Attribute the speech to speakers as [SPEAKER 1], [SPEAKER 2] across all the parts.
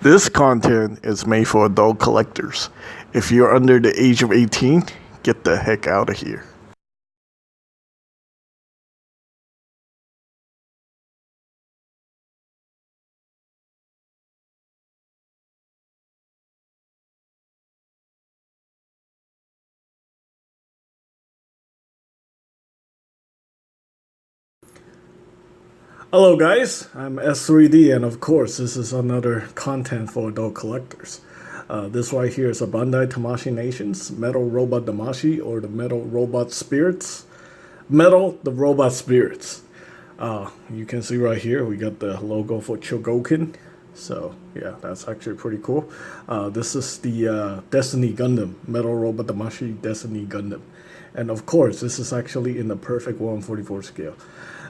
[SPEAKER 1] This content is made for adult collectors. If you're under the age of 18, get the heck out of here. Hello guys, I'm S3D and of course this is another content for adult collectors. This right here is a Bandai Tamashii Nations Metal Robot Damashii, or the Metal Robot Spirits. Metal the Robot Spirits. You can see right here we got the logo for Chogokin. So yeah, that's actually pretty cool. This is the Destiny Gundam, Metal Robot Damashii Destiny Gundam. And of course this is actually in the perfect 1/44 scale.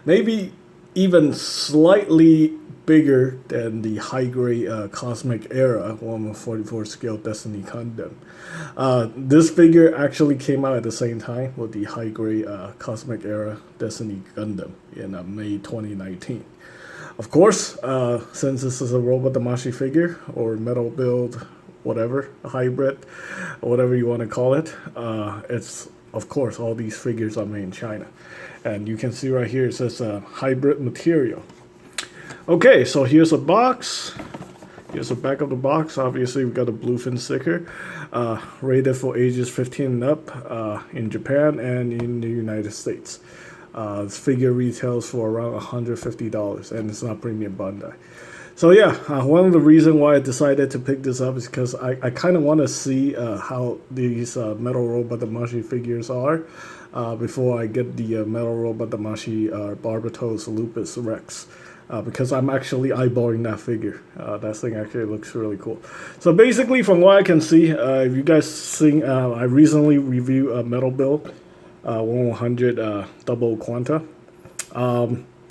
[SPEAKER 1] Maybe even slightly bigger than the high-grade Cosmic Era 1/44 scale Destiny Gundam. This figure actually came out at the same time with the high-grade Cosmic Era Destiny Gundam in May 2019. Of course, since this is a Robot Damashii figure, or metal build, whatever, a hybrid, whatever you want to call it, it's, of course, all these figures are made in China. And you can see right here it says hybrid material. Okay, so here's a box. Here's the back of the box. Obviously, we got a bluefin sticker. Rated for ages 15 and up in Japan and in the United States. This figure retails for around $150, and it's not premium Bandai. So yeah, one of the reasons why I decided to pick this up is because I kind of want to see how these Metal Robot Damashii figures are before I get the Metal Robot Damashii Barbatos Lupus Rex. Because I'm actually eyeballing that figure. That thing actually looks really cool. So basically, from what I can see, if you guys seen, I recently reviewed a Metal Build 100 Double Quanta.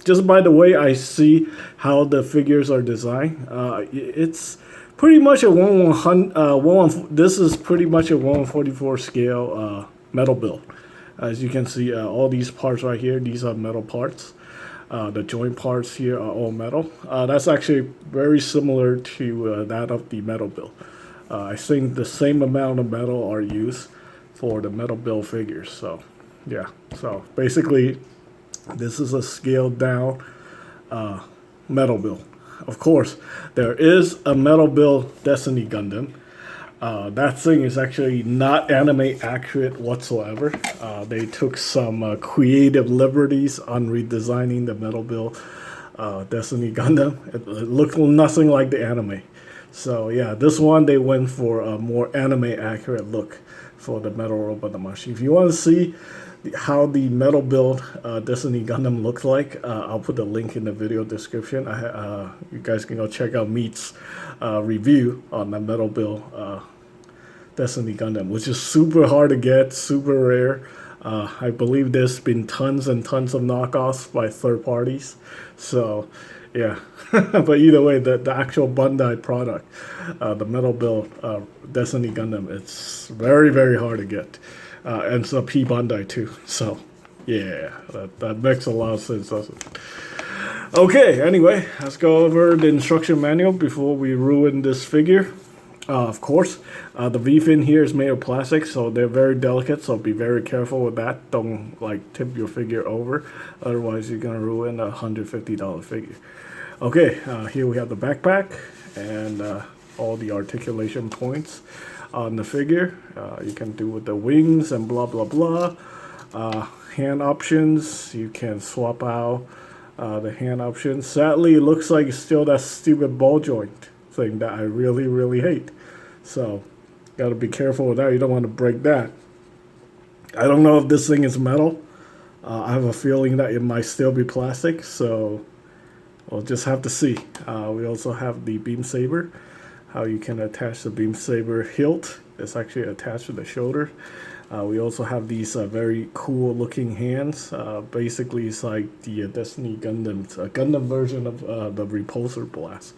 [SPEAKER 1] Just by the way I see how the figures are designed, it's pretty much a this is pretty much a 1/44 scale metal build. As you can see, all these parts right here, these are metal parts. The joint parts here are all metal. That's actually very similar to that of the metal build. I think the same amount of metal are used for the metal build figures. So yeah, so basically this is a scaled down metal build. Of course, there is a metal build Destiny Gundam. That thing is actually not anime accurate whatsoever. They took some creative liberties on redesigning the metal build Destiny Gundam. It looked nothing like the anime. So yeah, this one they went for a more anime accurate look for the Metal Robot Damashii. If you want to see how the metal build Destiny Gundam looks like, I'll put the link in the video description. You guys can go check out Meat's review on the metal build Destiny Gundam, which is super hard to get, super rare. I believe there's been tons and tons of knockoffs by third parties. So yeah, but either way, the actual Bandai product, the metal build Destiny Gundam, it's very, very hard to get. And it's a P Bandai too. So yeah, that makes a lot of sense, doesn't it? Okay, anyway, let's go over the instruction manual before we ruin this figure. Of course, the V-fin here is made of plastic, so they're very delicate, so be very careful with that. Don't like tip your figure over, otherwise you're gonna ruin a $150 figure. Okay, here we have the backpack and all the articulation points on the figure. You can do with the wings and blah blah blah. Hand options, you can swap out the hand options. Sadly, it looks like it's still that stupid ball joint thing that I really, really hate. So gotta be careful with that. You don't want to break that. I don't know if this thing is metal. I have a feeling that it might still be plastic, so we'll just have to see. We also have the beam saber, how you can attach the beam saber hilt. It's actually attached to the shoulder. We also have these very cool looking hands. Basically, it's like the Destiny Gundam's Gundam version of the repulsor blast.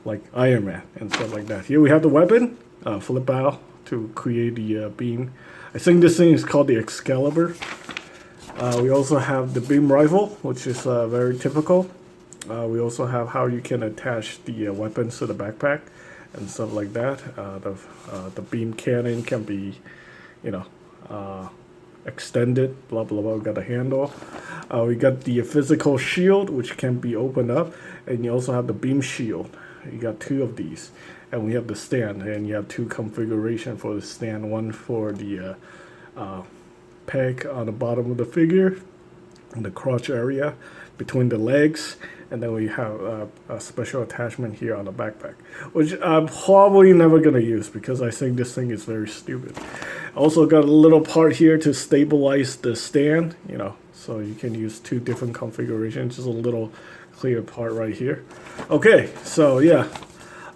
[SPEAKER 1] Like Iron Man and stuff like that. Here we have the weapon, flip out to create the beam. I think this thing is called the Excalibur. We also have the beam rifle, which is very typical. We also have how you can attach the weapons to the backpack and stuff like that. The beam cannon can be, you know, extended. Blah blah blah. We got a handle. We got the physical shield, which can be opened up, and you also have the beam shield. You got two of these, and we have the stand, and you have two configuration for the stand. One for the peg on the bottom of the figure, in the crotch area, between the legs, and then we have a special attachment here on the backpack, which I'm probably never gonna use because I think this thing is very stupid. Also got a little part here to stabilize the stand, you know, so you can use two different configurations. Just a little clear part right here. Okay, so yeah.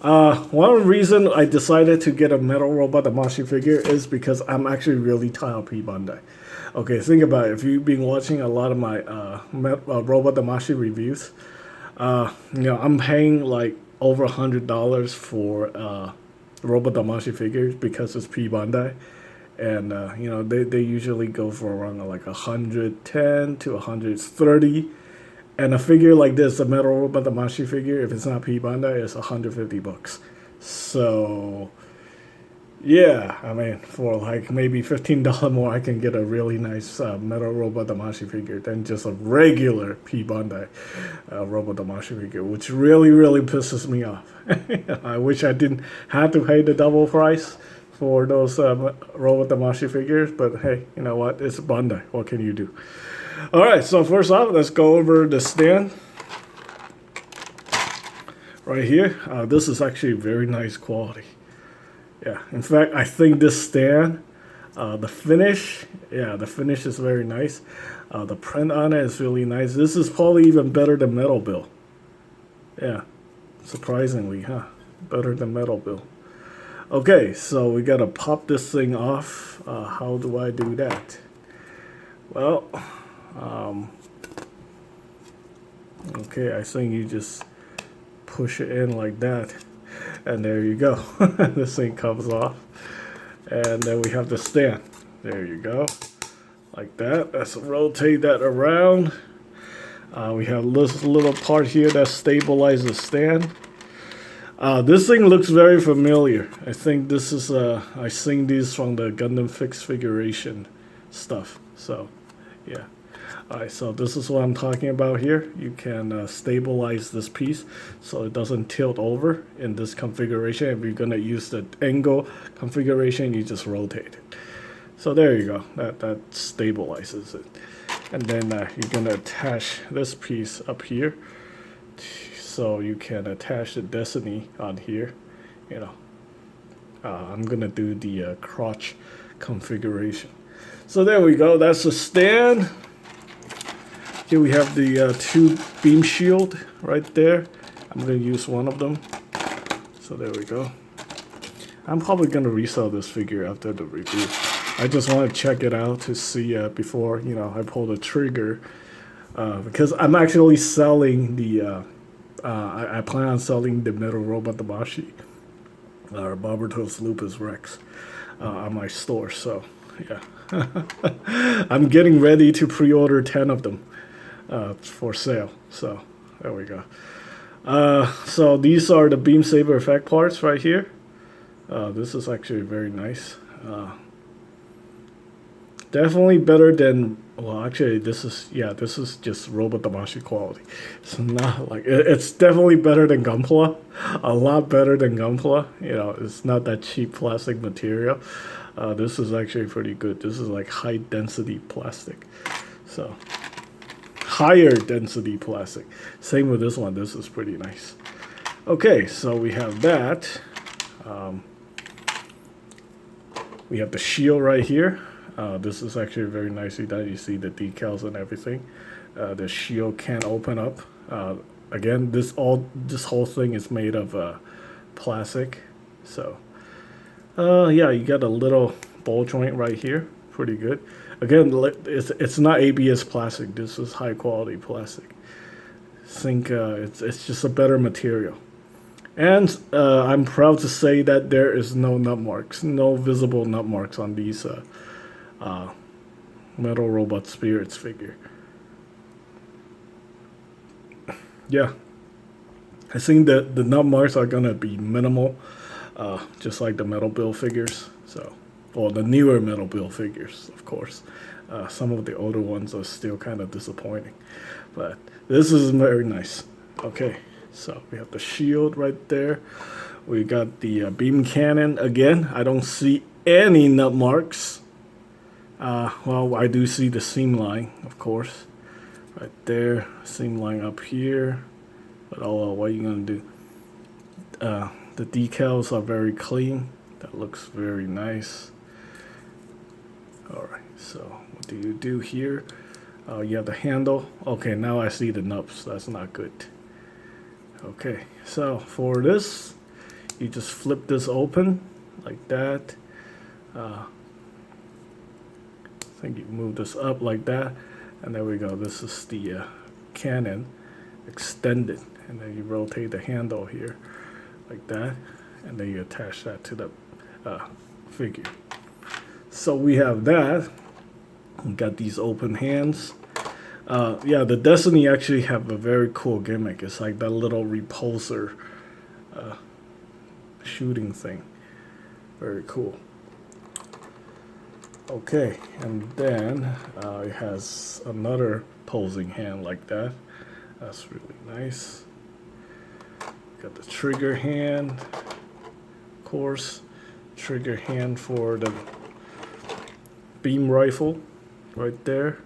[SPEAKER 1] One reason I decided to get a metal robot Damashii figure is because I'm actually really tired of Bandai. Okay, think about it. If you've been watching a lot of my robot Damashii reviews, you know, I'm paying like over $100 for robot Damashii figures because it's Bandai. And you know, they usually go for around like 110 to 130. And a figure like this, a metal robot Damashii figure, if it's not Bandai, it's $150. So yeah, I mean, for like maybe $15 more, I can get a really nice metal robot Damashii figure than just a regular Bandai robot Damashii figure, which really, really pisses me off. I wish I didn't have to pay the double price for those robot Damashii figures, but hey, you know what? It's Bandai. What can you do? All right, so first off, let's go over the stand right here. This is actually very nice quality. Yeah, in fact, I think this stand, the finish is very nice. The print on it is really nice. This is probably even better than Metal Bill. Yeah, surprisingly, huh? Better than Metal Bill. Okay, so we gotta pop this thing off. How do I do that? Well, okay, I think you just push it in like that. And there you go. This thing comes off. And then we have the stand. There you go. Like that. Let's rotate that around. We have this little part here that stabilizes the stand. This thing looks very familiar. I think this is, I've seen these from the Gundam fixed figuration stuff. So, yeah. Alright, so this is what I'm talking about here. You can stabilize this piece so it doesn't tilt over in this configuration. If you're going to use the angle configuration, you just rotate it. So there you go. That stabilizes it. And then you're going to attach this piece up here. So you can attach the Destiny on here. You know, I'm going to do the crotch configuration. So there we go. That's the stand. Here we have the two beam shield right there. I'm going to use one of them. So there we go. I'm probably going to resell this figure after the review. I just want to check it out to see before, you know, I pull the trigger. Because I'm actually selling the, I plan on selling the metal robot Damashii, or Barbatos Lupus Rex, on my store. So, yeah. I'm getting ready to pre-order 10 of them. For sale. So there we go. So these are the beam saber effect parts right here. This is actually very nice. Definitely better than, well, actually this is just robot Damashii quality. It's not like, it's definitely better than Gunpla, a lot better than Gunpla. You know, it's not that cheap plastic material. This is actually pretty good. This is like high density plastic. So higher density plastic. Same with this one. This is pretty nice. Okay, so we have that. We have the shield right here. This is actually very nicely done. You see the decals and everything. The shield can open up. Again, this whole thing is made of plastic. So yeah, you got a little ball joint right here. Pretty good. Again, it's not ABS plastic. This is high quality plastic. I think it's just a better material. And I'm proud to say that there is no nut marks, no visible nut marks on these Metal Robot Spirits figure. yeah, I think that the nut marks are gonna be minimal, just like the metal build figures. So, or the newer metal build figures, of course. Some of the older ones are still kind of disappointing, but this is very nice. Okay, so we have the shield right there. We got the beam cannon again. I don't see any nut marks. Well, I do see the seam line, of course, right there. Seam line up here. But oh, what are you gonna do? The decals are very clean. That looks very nice. All right, so what do you do here? You have the handle. Okay, now I see the nubs. That's not good. Okay, so for this, you just flip this open like that. I think you move this up like that, and there we go. This is the cannon extended, and then you rotate the handle here like that, and then you attach that to the figure. So we have that. We got these open hands. Yeah, the Destiny actually have a very cool gimmick. It's like that little repulsor shooting thing. Very cool. Okay, and then it has another posing hand like that. That's really nice. Got the trigger hand, of course. Trigger hand for the beam rifle right there.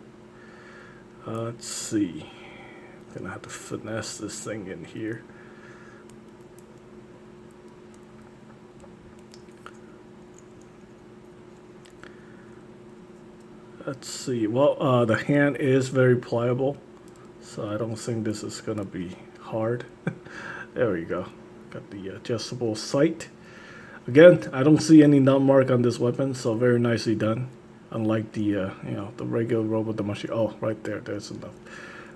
[SPEAKER 1] Let's see. Gonna have to finesse this thing in here. Let's see. Well, the hand is very pliable, so I don't think this is gonna be hard. There we go. Got the adjustable sight. Again, I don't see any nut mark on this weapon, so very nicely done. Unlike the the regular robot Damashii. Oh, right there, there's enough.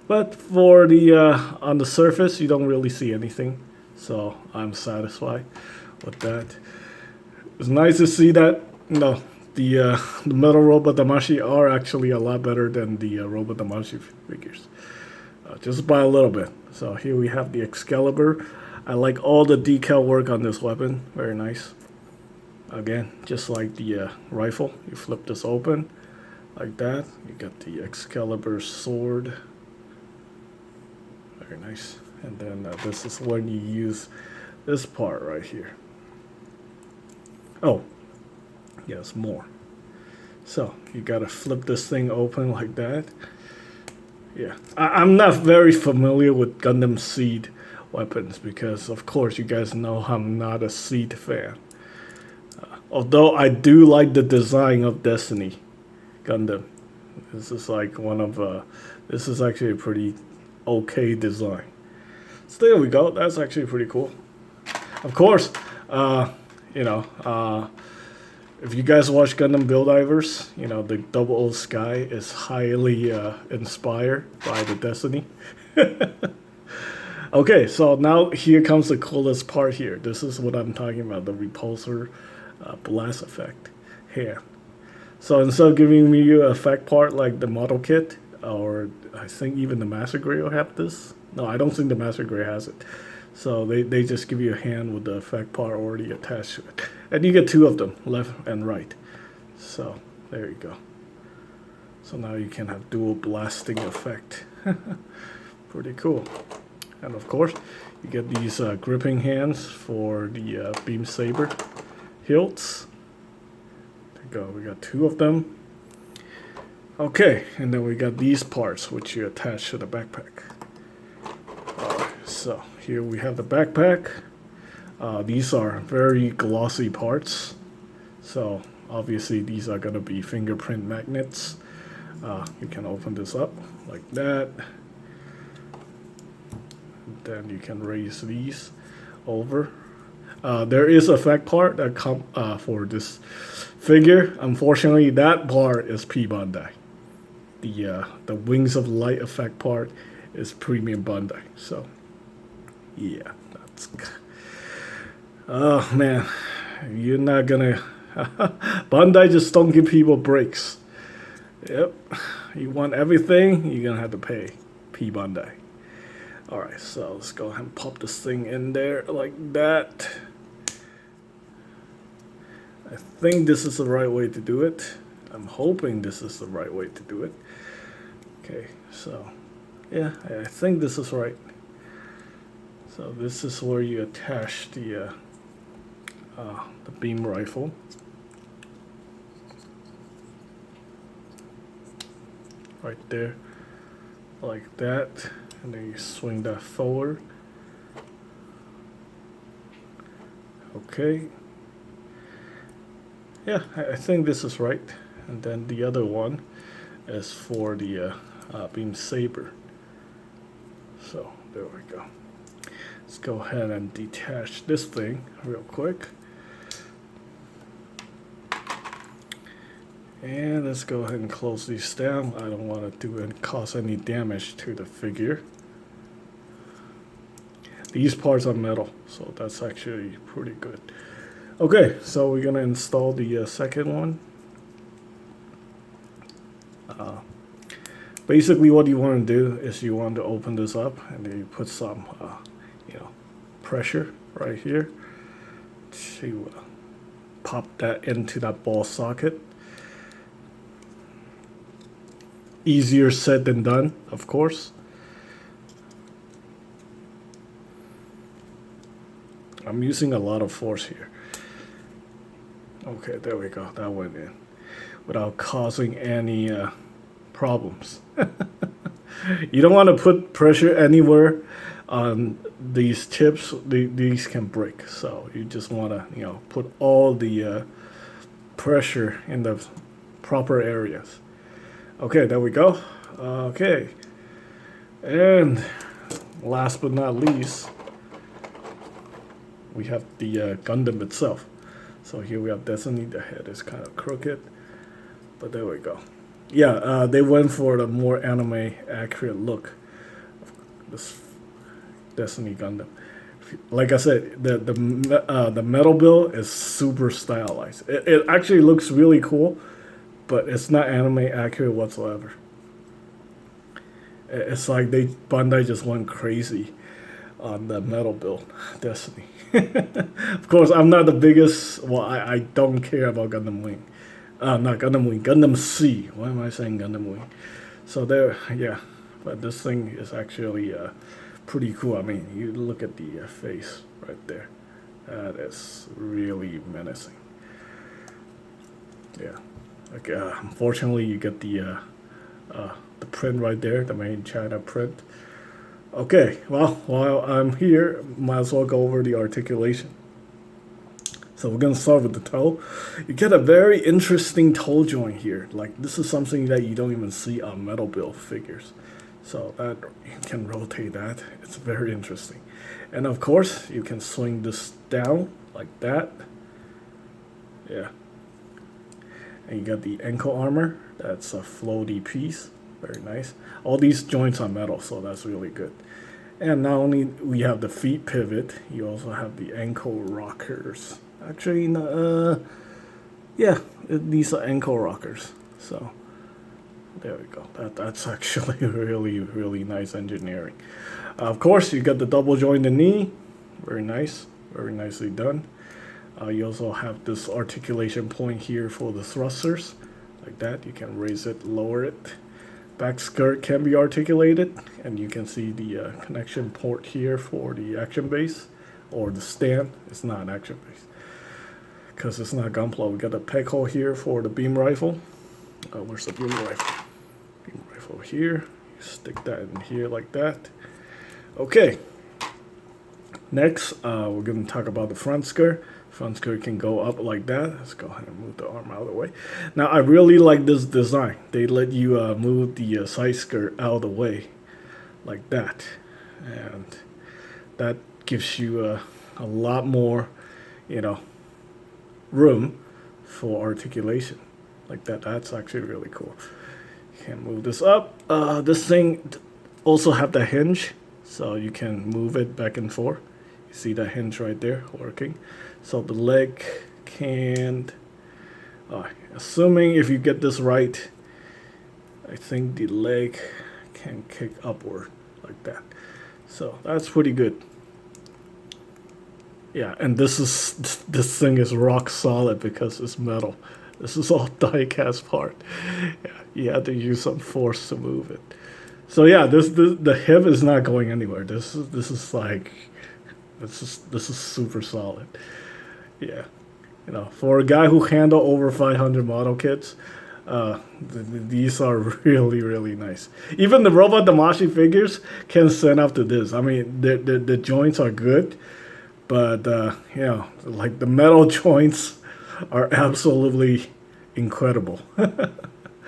[SPEAKER 1] But for the on the surface, you don't really see anything, so I'm satisfied with that. It's nice to see that. No, the metal robot Damashii are actually a lot better than the robot Damashii figures, just by a little bit. So here we have the Excalibur. I like all the decal work on this weapon. Very nice. Again, just like the rifle, you flip this open like that. You got the Excalibur sword. Very nice. And then this is when you use this part right here. Oh, yes, more. So you gotta flip this thing open like that. Yeah, I'm not very familiar with Gundam Seed weapons because, of course, you guys know I'm not a Seed fan. Although I do like the design of Destiny Gundam. This is like one of, this is actually a pretty okay design. So there we go. That's actually pretty cool. Of course, if you guys watch Gundam Build Divers, the Double O Sky is highly inspired by the Destiny. Okay, so now here comes the coolest part here. This is what I'm talking about, the repulsor blast effect hand. So instead of giving me an effect part like the model kit, or I think even the Master Grade will have this. No, I don't think the Master Grade has it. So they just give you a hand with the effect part already attached to it. And you get two of them, left and right. So there you go. So now you can have dual blasting effect. Pretty cool. And of course, you get these gripping hands for the beam saber hilts. There you go, we got two of them. Okay, and then we got these parts which you attach to the backpack. Alright, so here we have the backpack. These are very glossy parts. So obviously these are going to be fingerprint magnets. You can open this up like that. Then you can raise these over. There is a effect part that come for this figure. Unfortunately, that part is P Bandai. The Wings of Light effect part is Premium Bandai. So yeah, that's. Oh man, you're not gonna. Bandai just don't give people breaks. Yep, you want everything, you're gonna have to pay P Bandai. Alright, so let's go ahead and pop this thing in there like that. I think this is the right way to do it. I'm hoping this is the right way to do it. Okay, so yeah, I think this is right. So this is where you attach the beam rifle. Right there, like that, and then you swing that forward. Okay. Yeah, I think this is right. And then the other one is for the beam saber. So there we go. Let's go ahead and detach this thing real quick. And let's go ahead and close these down. I don't want to do and cause any damage to the figure. These parts are metal, so that's actually pretty good. Okay, so we're gonna install the second one. Basically, what you want to do is you want to open this up, and then you put some, pressure right here to pop that into that ball socket. Easier said than done, of course. I'm using a lot of force here. Okay, there we go. That went in without causing any problems. You don't want to put pressure anywhere on these tips. These can break. So you just want to, put all the pressure in the proper areas. Okay, there we go. Okay, and last but not least, we have the Gundam itself. So here we have Destiny. The head is kind of crooked, but there we go. Yeah, they went for the more anime accurate look of this Destiny Gundam. Like I said, the metal build is super stylized. It actually looks really cool, but it's not anime accurate whatsoever. It's like Bandai just went crazy on the metal build, Destiny. Of course, I'm not the biggest. Well, I don't care about Gundam Wing. Not Gundam Wing, Gundam C. Why am I saying Gundam Wing? So there, yeah. But this thing is actually pretty cool. I mean, you look at the face right there. That is really menacing. Yeah. Okay. Unfortunately, you get the print right there, the main China print. Okay, well, while I'm here, might as well go over the articulation. So we're going to start with the toe. You get a very interesting toe joint here. Like, this is something that you don't even see on metal build figures. So that you can rotate that. It's very interesting. And of course, you can swing this down like that. Yeah. And you got the ankle armor. That's a floaty piece. Very nice. All these joints are metal, so that's really good. And not only we have the feet pivot, you also have the ankle rockers. Actually, yeah, these are ankle rockers. So there we go. That's actually really, really nice engineering. Of course, you got the double jointed knee. Very nice. Very nicely done. You also have this articulation point here for the thrusters. Like that. You can raise it, lower it. Back skirt can be articulated, and you can see the connection port here for the action base, or the stand. It's not an action base because it's not Gunpla. We got a peg hole here for the beam rifle. Where's the beam rifle? Beam rifle here. You stick that in here like that. Okay. Next, we're going to talk about the front skirt. Front skirt can go up like that. Let's go ahead and move the arm out of the way. Now, I really like this design. They let you move the side skirt out of the way like that. And that gives you a lot more, room for articulation like that. That's actually really cool. You can move this up. This thing also have the hinge, so you can move it back and forth. You see the hinge right there working. So the leg can, assuming if you get this right, I think the leg can kick upward like that. So that's pretty good. Yeah, and this thing is rock solid because it's metal. This is all die cast part. Yeah, you had to use some force to move it. So yeah, this the hip is not going anywhere. This is like this is super solid. Yeah, you know, for a guy who handle over 500 model kits, these are really nice. Even the robot Damashii figures can stand up to this. I mean, the joints are good, but you know, like the metal joints are absolutely incredible.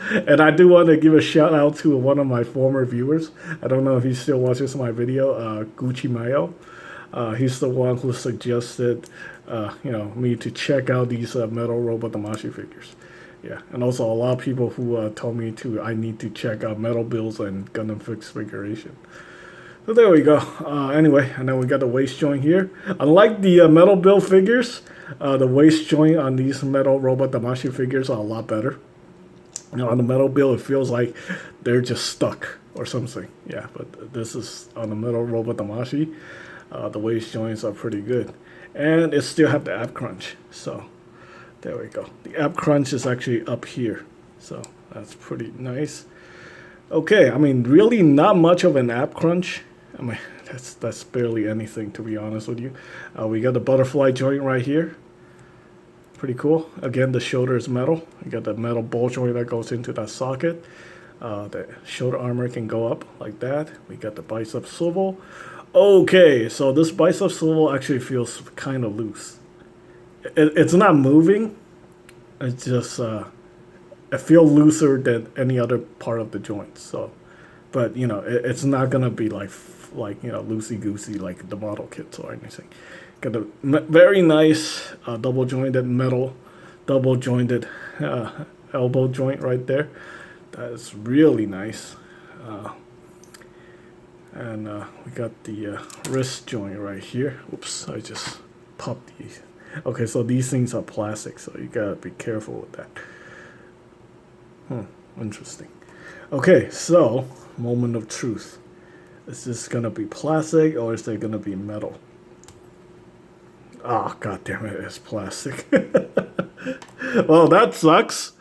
[SPEAKER 1] And I do want to give a shout out to one of my former viewers. I don't know if he still watches my video, Gucci Mayo. He's the one who suggested, you know, me to check out these metal robot Damashii figures. Yeah, and also a lot of people who told me I need to check out metal builds and Gundam fixed figuration. So there we go. Anyway, and then we got the waist joint here. Unlike the metal build figures, the waist joint on these metal robot Damashii figures are a lot better. You know, on the metal build, it feels like they're just stuck or something. Yeah, but this is on the metal robot Damashii. The waist joints are pretty good, and it still have the ab crunch. So there we go. The ab crunch is actually up here, so that's pretty nice. Okay, I mean, really not much of an ab crunch. I mean, that's barely anything, to be honest with you. We got the butterfly joint right here. Pretty cool. Again, the shoulder is metal. You got the metal ball joint that goes into that socket. The shoulder armor can go up like that. We got the bicep swivel. Okay, so this bicep swivel actually feels kind of loose. It's not moving. It's just it feels looser than any other part of the joint. So, but you know, it's not gonna be like you know, loosey goosey like the model kits or anything. Got a very nice double jointed metal, double jointed elbow joint right there. That is really nice. And we got the wrist joint right here. Oops, I just popped these. Okay, so these things are plastic, so you gotta be careful with that. Interesting. Okay, so moment of truth. Is this gonna be plastic or is it gonna be metal? Oh, god damn it, it's plastic. Well, that sucks.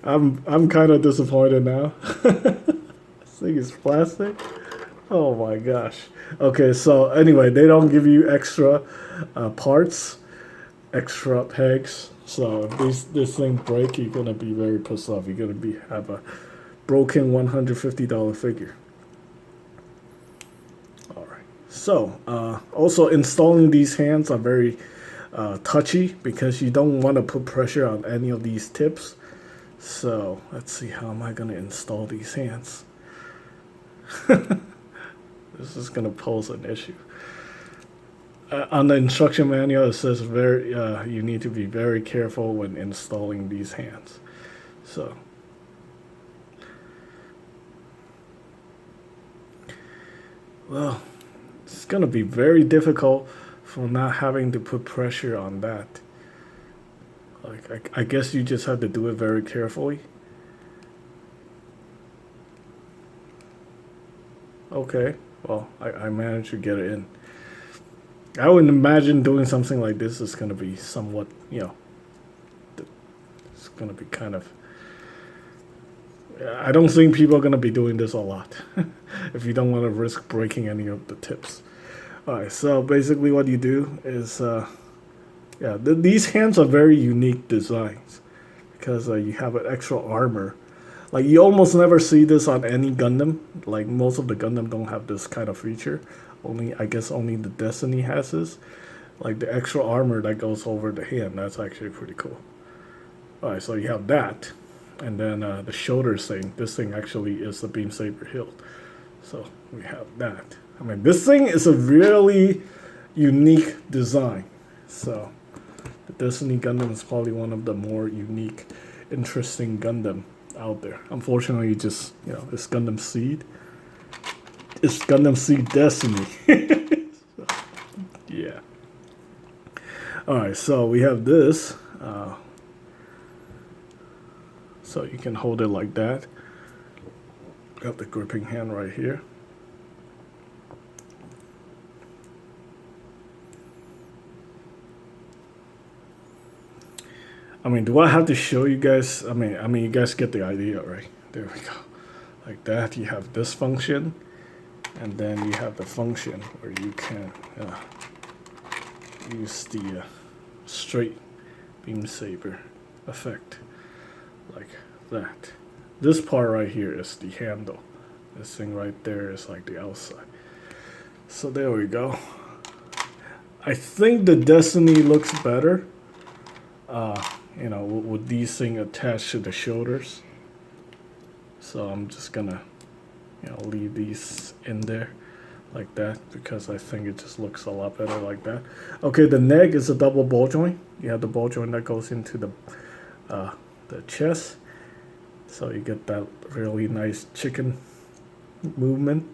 [SPEAKER 1] I'm kind of disappointed now. This thing is plastic. Oh my gosh. Okay, so anyway, they don't give you extra parts, extra pegs. So if this thing break, you're gonna be very pissed off. You're gonna have a broken $150 figure. So, also installing these hands are very touchy because you don't want to put pressure on any of these tips. So, let's see, how am I going to install these hands? This is going to pose an issue. On the instruction manual, it says you need to be very careful when installing these hands. So, well, it's going to be very difficult for not having to put pressure on that. Like, I guess you just have to do it very carefully. Okay, well, I managed to get it in. I would imagine doing something like this is going to be somewhat, you know, it's going to be kind of... I don't think people are going to be doing this a lot if you don't want to risk breaking any of the tips. Alright, so basically what you do is, these hands are very unique designs because you have an extra armor. Like, you almost never see this on any Gundam. Like, most of the Gundam don't have this kind of feature. I guess only the Destiny has this. Like, the extra armor that goes over the hand, that's actually pretty cool. Alright, so you have that. And then the shoulders thing, this thing actually is the beam saber hilt. So we have that. I mean, this thing is a really unique design. So the Destiny Gundam is probably one of the more unique, interesting Gundam out there. Unfortunately, just, you know, it's Gundam Seed. It's Gundam Seed Destiny. So, yeah. Alright, so we have this. So you can hold it like that. Got the gripping hand right here. I mean, do I have to show you guys? I mean, you guys get the idea, right? There we go. Like that, you have this function, and then you have the function where you can use the straight beam saber effect, like that. This part right here is the handle. This thing right there is like the outside. So there we go. I think the Destiny looks better, you know, with these things attached to the shoulders. So I'm just gonna, you know, leave these in there like that because I think it just looks a lot better like that. Okay, the neck is a double ball joint. You have the ball joint that goes into the chest, so you get that really nice chicken movement.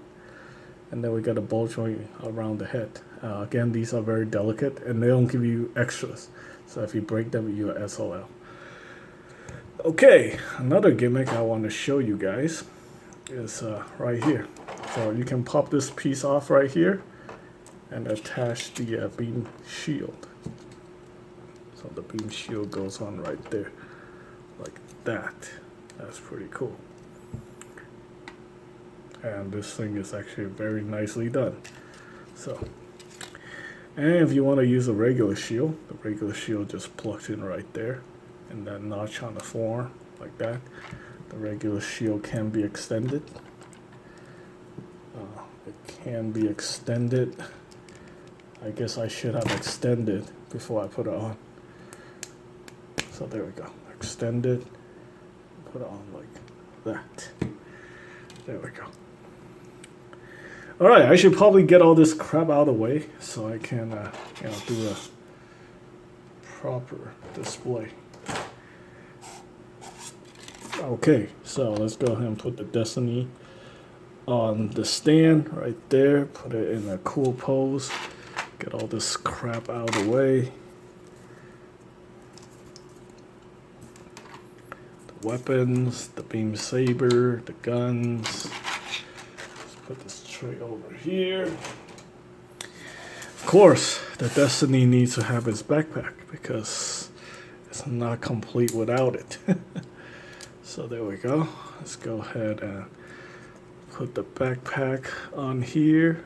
[SPEAKER 1] And then we got a ball joint around the head. Again, these are very delicate and they don't give you extras. So if you break them, you're SOL. Okay, another gimmick I want to show you guys is right here. So you can pop this piece off right here and attach the beam shield. So the beam shield goes on right there, like that. That's pretty cool. And this thing is actually very nicely done. So, and if you want to use a regular shield, the regular shield just plugs in right there, and that notch on the forearm, like that. The regular shield can be extended. It can be extended. I guess I should have extended before I put it on. So there we go. Extended. Put it on like that. There we go. Alright, I should probably get all this crap out of the way so I can you know, do a proper display. Okay, so let's go ahead and put the Destiny on the stand right there. Put it in a cool pose. Get all this crap out of the way. The weapons, the beam saber, the guns. Let's put this tray over here. Of course, the Destiny needs to have its backpack because it's not complete without it. So there we go. Let's go ahead and put the backpack on here.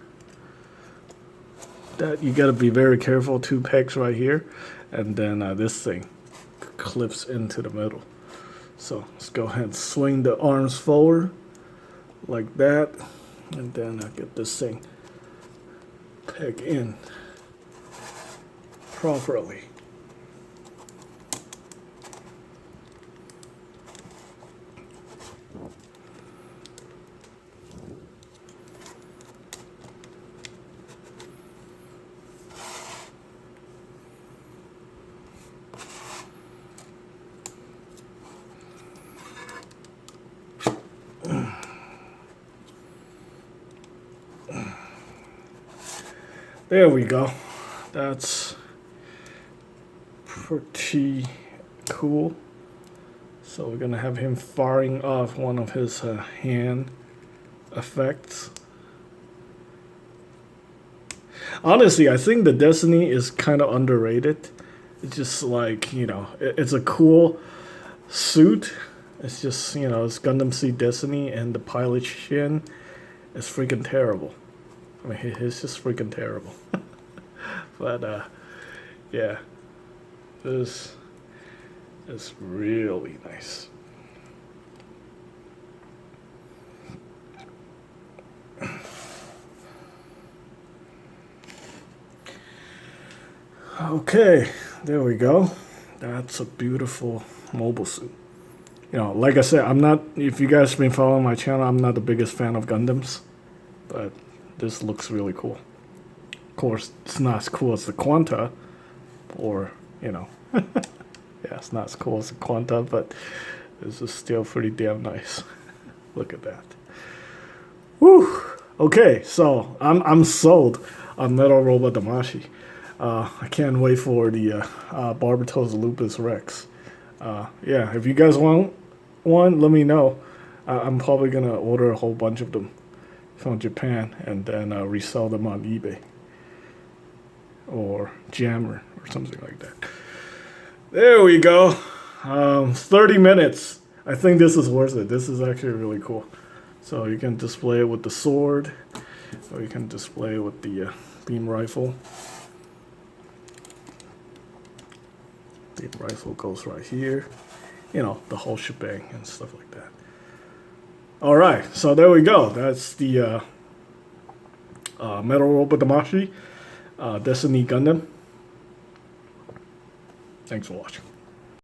[SPEAKER 1] That you got to be very careful. 2 pegs right here, and then this thing clips into the middle. So let's go ahead and swing the arms forward like that, and then I get this thing peg in properly. There we go. That's pretty cool. So we're gonna have him firing off one of his hand effects. Honestly, I think the Destiny is kind of underrated. It's just like, you know, it's a cool suit. It's just, you know, it's Gundam Seed Destiny, and the pilot shin is freaking terrible. I mean, it's just freaking terrible. But, yeah. This is really nice. Okay, there we go. That's a beautiful mobile suit. You know, like I said, I'm not, if you guys have been following my channel, I'm not the biggest fan of Gundams, but this looks really cool. Of course, it's not as cool as the Quanta, or, you know, yeah, it's not as cool as the Quanta, but this is still pretty damn nice. Look at that. Whew. Okay, so I'm sold on Metal Robot Damashii. I can't wait for the Barbatos Lupus Rex. Yeah, if you guys want one, let me know. I'm probably gonna order a whole bunch of them from Japan and then resell them on eBay or Jammer or something like that. There we go. 30 minutes. I think this is worth it. This is actually really cool. So you can display it with the sword, or you can display it with the beam rifle. Beam rifle goes right here. You know, the whole shebang and stuff like that. All right, so there we go. That's the Metal Robot Damashii Destiny Gundam. Thanks for watching.